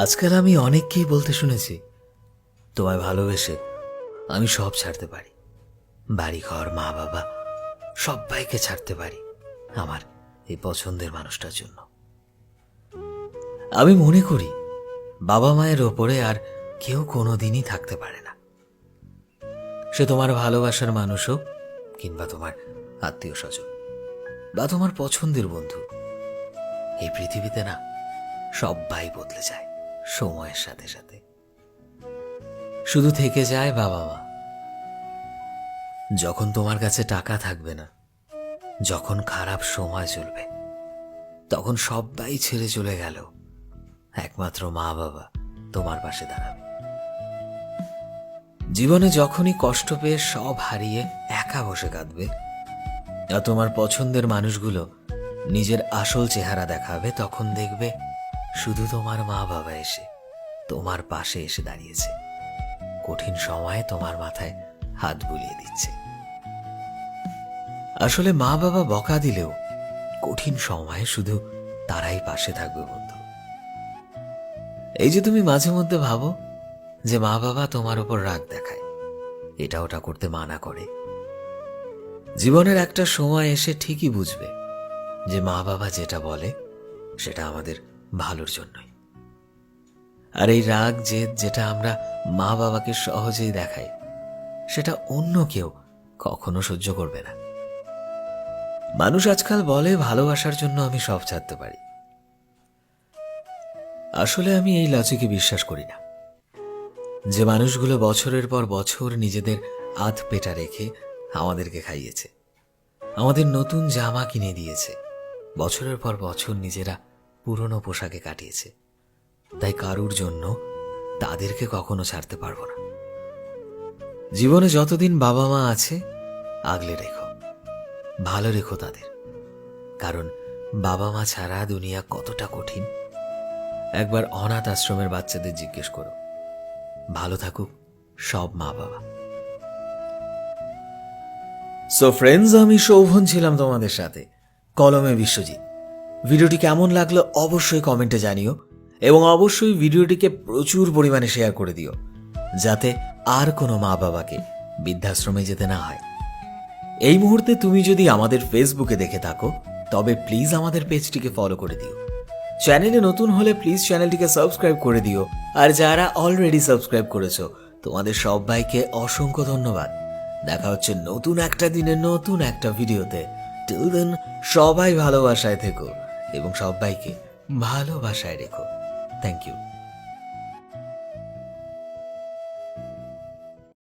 আজকাল আমি অনেককেই বলতে শুনেছি, তোমায় ভালোবেসে আমি সব ছাড়তে পারি, বাড়িঘর, মা বাবা সবাইকে ছাড়তে পারি আমার এই পছন্দের মানুষটার জন্য। আমি মনে করি বাবা মায়ের ওপরে আর কেউ কোনোদিনই থাকতে পারে না। সে তোমার ভালোবাসার মানুষ হোক, কিংবা তোমার আত্মীয় স্বজন, বা তোমার পছন্দের বন্ধু। এই পৃথিবীতে না সবাই বদলে যায় সময়ের সাথে সাথে, শুধু থেকে যায় বাবা মা। যখন তোমার কাছে টাকা থাকবে না, যখন খারাপ সময় চলবে, তখন সবাই ছেড়ে চলে গেল, একমাত্র মা বাবা তোমার পাশে দাঁড়াবে। জীবনে যখনই কষ্ট পেয়ে সব হারিয়ে একা বসে কাঁদবে, আর তোমার পছন্দের মানুষগুলো নিজের আসল চেহারা দেখাবে, তখন দেখবে শুধু তোমার মা বাবা এসে তোমার পাশে এসে দাঁড়িয়েছে, কঠিন সময়ে তোমার মাথায় হাত বুলিয়ে দিচ্ছে। আসলে মা বাবা বকা দিলেও কঠিন সময়ে শুধু তারাই পাশে থাকবে বন্ধু। এই যে তুমি মাঝে মধ্যে ভাবো যে মা বাবা তোমার উপর রাগ দেখায়, এটা ওটা করতে মানা করে, জীবনের একটা সময় এসে ঠিকই বুঝবে যে মা বাবা যেটা বলে সেটা আমাদের ভালোর জন্যই। আর এই রাগ জেদ যেটা আমরা মা বাবাকে সহজেই দেখাই, সেটা অন্য কেউ কখনো সহ্য করবে না। মানুষ আজকাল বলে ভালোবাসার জন্য আমি সব ছাড়তে পারি। আসলে আমি এই লজিকে বিশ্বাস করি না। যে মানুষগুলো বছরের পর বছর নিজেদের আধ পেটা রেখে আমাদেরকে খাইয়েছে, আমাদের নতুন জামা কিনে দিয়েছে, বছরের পর বছর নিজেরা পুরনো পোশাকে কাটিয়েছে, তাই কারুর জন্য তাদেরকে কখনো ছাড়তে পারবো না। জীবনে যতদিন বাবা মা আছে আগলে রেখো, ভালো রেখো তাদের, কারণ বাবা মা ছাড়া দুনিয়া কতটা কঠিন একবার অনাথ আশ্রমের বাচ্চাদের জিজ্ঞেস করো। ভালো থাকুক সব মা বাবা। সো ফ্রেন্ডস, আমি শোভন ছিলাম তোমাদের সাথে, কলমে বিশ্বজিৎ। ভিডিওটি কেমন লাগলো অবশ্যই কমেন্টে জানিও, এবং অবশ্যই ভিডিওটিকে প্রচুর পরিমাণে শেয়ার করে দিও, যাতে আর কোনো মা বাবাকে বৃদ্ধাশ্রমে যেতে না হয়। এই মুহূর্তে তুমি যদি আমাদের ফেসবুকে দেখে থাকো, তবে প্লিজ আমাদের পেজটিকে ফলো করে দিও। চ্যানেলে নতুন হলে প্লিজ চ্যানেলটিকে সাবস্ক্রাইব করে দিও, আর যারা অলরেডি সাবস্ক্রাইব করেছো তোমাদের সবাইকে অসংখ্য ধন্যবাদ। দেখা হচ্ছে নতুন একটা দিনে নতুন একটা ভিডিওতে। টিল দেন সবাই ভালোবাসায় থেকো এবং সবাইকে ভালোবাসায় রেখো। Thank you.